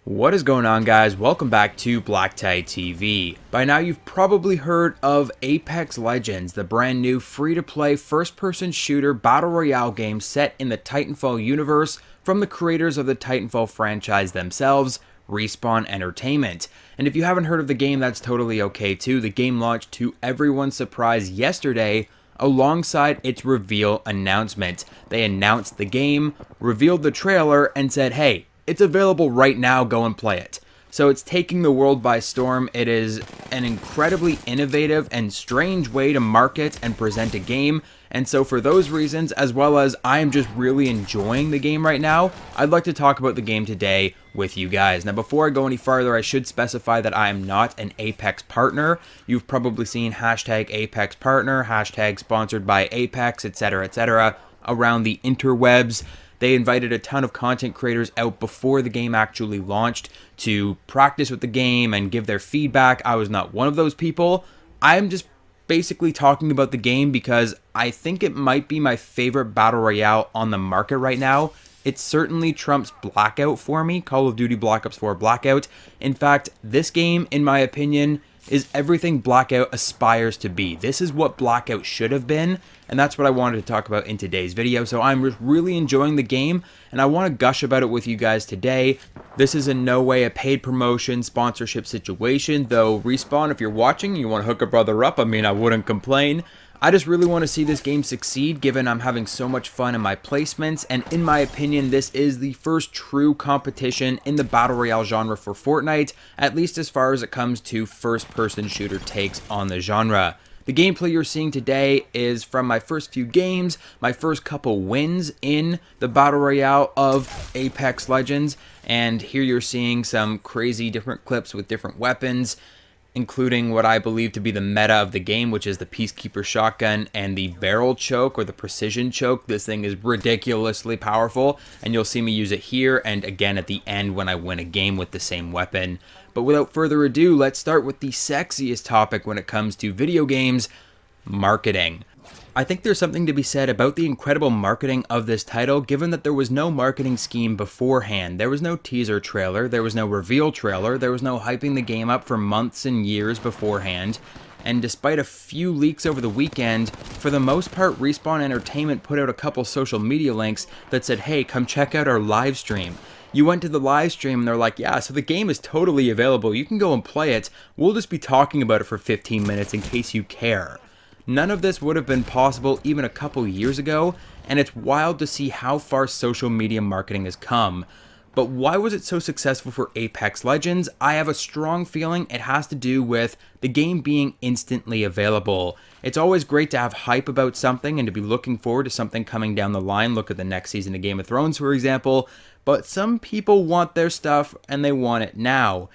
What is going on, guys? Welcome back to BlackTideTV. By now you've probably heard of Apex Legends, the brand new free-to-play first-person shooter battle royale game set in the Titanfall universe from the creators of the Titanfall franchise themselves, Respawn Entertainment. And if you haven't heard of the game, that's totally okay too. The game launched to everyone's surprise yesterday alongside its reveal announcement. They announced the game, revealed the trailer, and said, hey, it's available right now, go and play it. So it's taking the world by storm. It is an incredibly innovative and strange way to market and present a game. And so for those reasons, as well as I am just really enjoying the game right now, I'd like to talk about the game today with you guys. Now, before I go any farther, I should specify that I am not an Apex partner. You've probably seen hashtag Apex partner, hashtag sponsored by Apex, etc., around the interwebs. They invited a ton of content creators out before the game actually launched to practice with the game and give their feedback. I was not one of those people. I'm just basically talking about the game because I think it might be my favorite battle royale on the market right now. It certainly trumps Blackout for me, Call of Duty Black Ops 4 Blackout. In fact, this game, in my opinion, is everything Blackout aspires to be. This is what Blackout should have been, and that's what I wanted to talk about in today's video. So I'm really enjoying the game, and I want to gush about it with you guys today. This is in no way a paid promotion, sponsorship situation, though Respawn, if you're watching, you want to hook a brother up, I mean, I wouldn't complain. I just really want to see this game succeed, given I'm having so much fun in my placements, and in my opinion, this is the first true competition in the Battle Royale genre for Fortnite, at least as far as it comes to first-person shooter takes on the genre. The gameplay you're seeing today is from my first few games, my first couple wins in the Battle Royale of Apex Legends, and here you're seeing some crazy different clips with different weapons, including what I believe to be the meta of the game, which is the Peacekeeper shotgun and the barrel choke or the precision choke. This thing is ridiculously powerful, and you'll see me use it here and again at the end when I win a game with the same weapon. But without further ado, let's start with the sexiest topic when it comes to video games: marketing. I think there's something to be said about the incredible marketing of this title, given that there was no marketing scheme beforehand. There was no teaser trailer, there was no reveal trailer, there was no hyping the game up for months and years beforehand. And despite a few leaks over the weekend, for the most part, Respawn Entertainment put out a couple social media links that said, hey, come check out our live stream. You went to the live stream and they're like, yeah, so the game is totally available. You can go and play it. We'll just be talking about it for 15 minutes in case you care. None of this would have been possible even a couple years ago, and it's wild to see how far social media marketing has come. But why was it so successful for Apex Legends? I have a strong feeling it has to do with the game being instantly available. It's always great to have hype about something and to be looking forward to something coming down the line. Look at the next season of Game of Thrones, for example. But some people want their stuff and they want it now.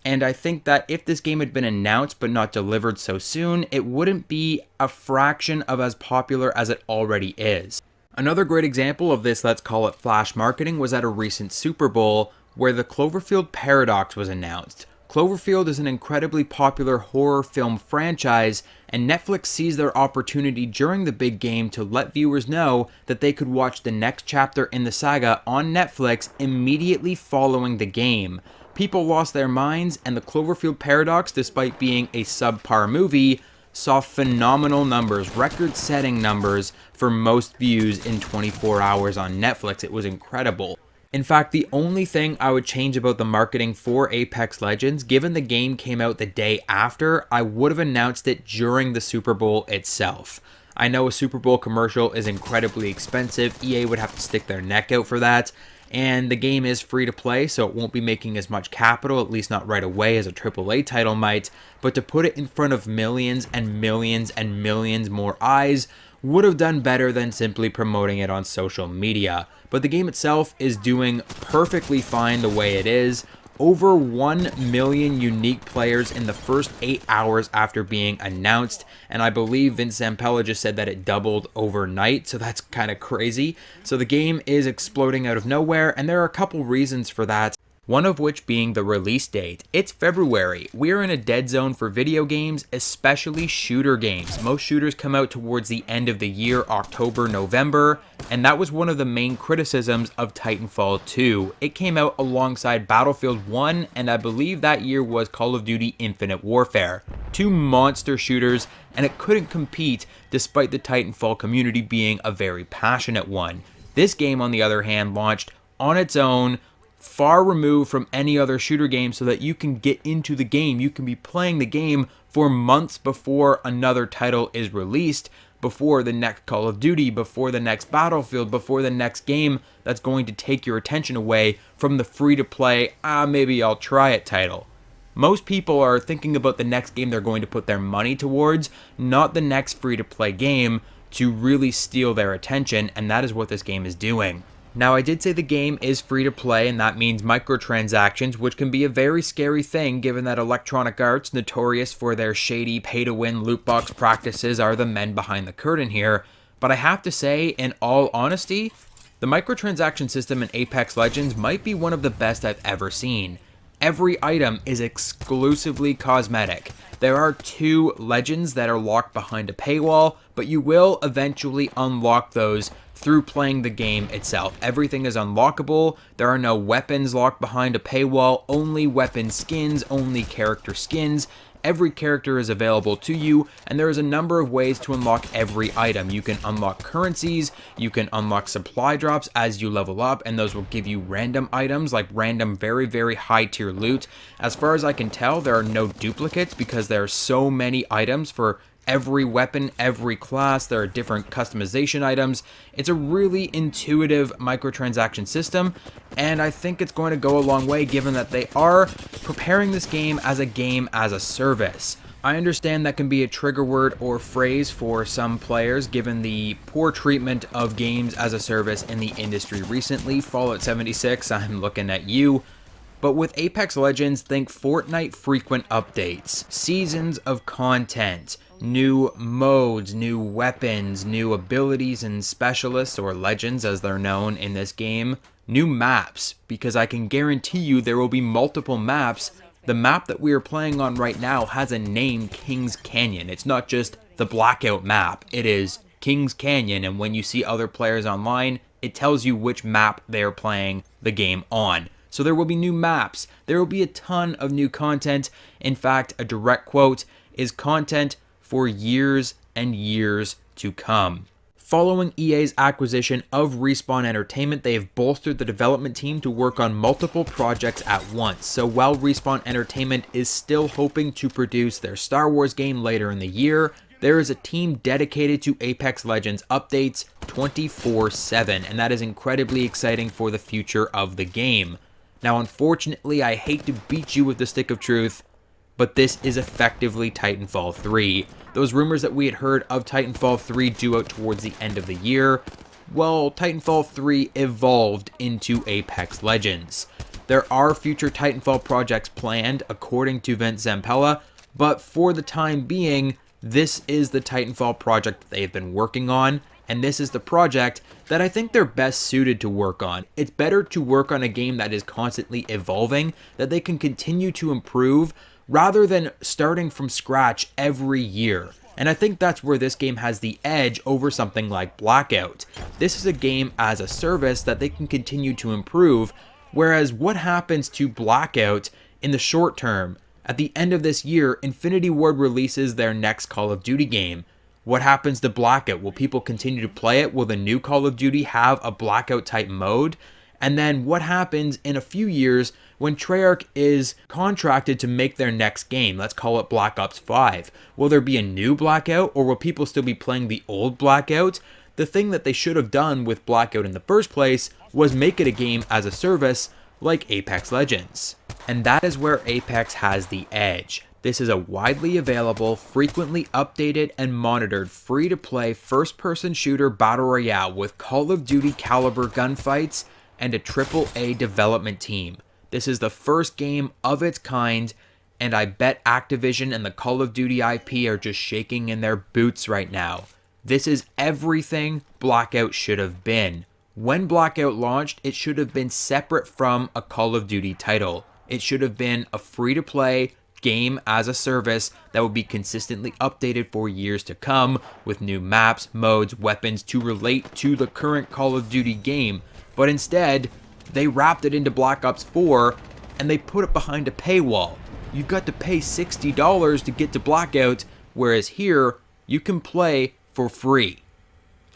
And I think that if this game had been announced but not delivered so soon, it wouldn't be a fraction of as popular as it already is. Another great example of this, let's call it flash marketing, was at a recent Super Bowl where the Cloverfield Paradox was announced. Cloverfield is an incredibly popular horror film franchise, and Netflix seized their opportunity during the big game to let viewers know that they could watch the next chapter in the saga on Netflix immediately following the game. People lost their minds, and the Cloverfield Paradox, despite being a subpar movie, saw phenomenal numbers, record-setting numbers for most views in 24 hours on Netflix. It was incredible. In fact, the only thing I would change about the marketing for Apex Legends, given the game came out the day after, I would have announced it during the Super Bowl itself. I know a Super Bowl commercial is incredibly expensive. EA would have to stick their neck out for that. And the game is free to play, so it won't be making as much capital, at least not right away as a AAA title might. But to put it in front of millions and millions and millions more eyes would have done better than simply promoting it on social media. But the game itself is doing perfectly fine the way it is. Over 1 million unique players in the first 8 hours after being announced, and I believe Vince Zampella just said that it doubled overnight, so that's kind of crazy. So the game is exploding out of nowhere, and there are a couple reasons for that. one of which being the release date. It's February. We're in a dead zone for video games, especially shooter games. Most shooters come out towards the end of the year, October, November, and that was one of the main criticisms of Titanfall 2. It came out alongside Battlefield 1, and I believe that year was Call of Duty Infinite Warfare. Two monster shooters, and it couldn't compete despite the Titanfall community being a very passionate one. This game, on the other hand, launched on its own, far removed from any other shooter game, so that you can get into the game. You can be playing the game for months before another title is released, before the next Call of Duty, before the next Battlefield, before the next game that's going to take your attention away from the free-to-play, maybe I'll try it title. Most people are thinking about the next game they're going to put their money towards, not the next free-to-play game to really steal their attention, and that is what this game is doing. Now, I did say the game is free to play, and that means microtransactions, which can be a very scary thing given that Electronic Arts, notorious for their shady pay-to-win loot box practices, are the men behind the curtain here. But I have to say, in all honesty, the microtransaction system in Apex Legends might be one of the best I've ever seen. Every item is exclusively cosmetic. There are 2 legends that are locked behind a paywall, but you will eventually unlock those through playing the game itself. Everything is unlockable. There are no weapons locked behind a paywall, only weapon skins, only character skins. Every character is available to you, and there is a number of ways to unlock every item. You can unlock currencies, you can unlock supply drops as you level up, and those will give you random items, like random very, very high tier loot. As far as I can tell, there are no duplicates because there are so many items for every weapon, every class. There are different customization items. It's a really intuitive microtransaction system, and I think it's going to go a long way given that they are preparing this game as a service. I understand that can be a trigger word or phrase for some players given the poor treatment of games as a service in the industry recently. Fallout 76, I'm looking at you. But with Apex Legends, think Fortnite frequent updates, seasons of content, new modes, new weapons, new abilities and specialists, or legends as they're known in this game, new maps, because I can guarantee you there will be multiple maps. The map that we are playing on right now has a name, Kings Canyon. It's not just the Blackout map, it is Kings Canyon, and when you see other players online, it tells you which map they're playing the game on. So there will be new maps, there will be a ton of new content. In fact, a direct quote is content for years and years to come. Following EA's acquisition of Respawn Entertainment, they have bolstered the development team to work on multiple projects at once. So while Respawn Entertainment is still hoping to produce their Star Wars game later in the year, there is a team dedicated to Apex Legends updates 24/7, and that is incredibly exciting for the future of the game. Now, unfortunately, I hate to beat you with the stick of truth, but this is effectively Titanfall 3. Those rumors that we had heard of Titanfall 3 due out towards the end of the year, well, Titanfall 3 evolved into Apex Legends. There are future Titanfall projects planned, according to Vince Zampella, but for the time being, this is the Titanfall project that they've been working on, and this is the project that I think they're best suited to work on. It's better to work on a game that is constantly evolving, that they can continue to improve, rather than starting from scratch every year. And I think that's where this game has the edge over something like Blackout. This is a game as a service that they can continue to improve, whereas what happens to Blackout in the short term? At the end of this year, Infinity Ward releases their next Call of Duty game. What happens to Blackout? Will people continue to play it? Will the new Call of Duty have a Blackout type mode? And then what happens in a few years when Treyarch is contracted to make their next game? Let's call it Black Ops 5. Will there be a new Blackout, or will people still be playing the old Blackout? The thing that they should have done with Blackout in the first place was make it a game as a service like Apex Legends. And that is where Apex has the edge. This is a widely available, frequently updated and monitored free-to-play first-person shooter battle royale with Call of Duty caliber gunfights and a AAA development team. This is the first game of its kind, and I bet Activision and the Call of Duty IP are just shaking in their boots right now. This is everything Blackout should have been. When Blackout launched, it should have been separate from a Call of Duty title. It should have been a free-to-play game as a service that would be consistently updated for years to come with new maps, modes, weapons to relate to the current Call of Duty game. But instead, they wrapped it into Black Ops 4 and they put it behind a paywall. You've got to pay $60 to get to Blackout, whereas here, you can play for free.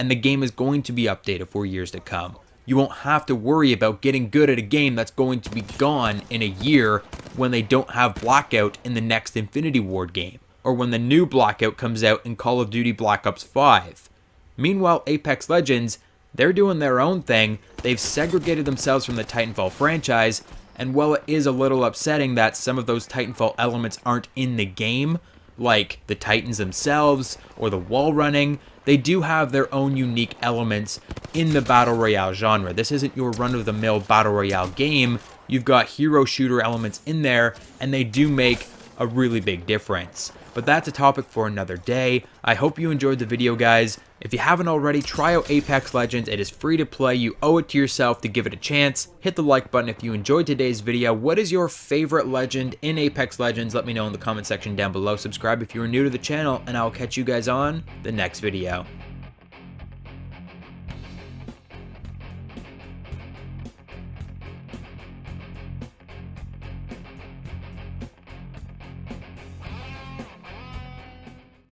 And the game is going to be updated for years to come. You won't have to worry about getting good at a game that's going to be gone in a year when they don't have Blackout in the next Infinity Ward game, or when the new Blackout comes out in Call of Duty Black Ops 5. Meanwhile, Apex Legends, they're doing their own thing. They've segregated themselves from the Titanfall franchise, and while it is a little upsetting that some of those Titanfall elements aren't in the game, like the Titans themselves or the wall running, they do have their own unique elements in the Battle Royale genre. This isn't your run-of-the-mill Battle Royale game. You've got hero shooter elements in there, and they do make a really big difference. But that's a topic for another day. I hope you enjoyed the video, guys. If you haven't already, try out Apex Legends. It is free to play. You owe it to yourself to give it a chance. Hit the like button if you enjoyed today's video. What is your favorite legend in Apex Legends? Let me know in the comment section down below. Subscribe if you are new to the channel, and I'll catch you guys on the next video.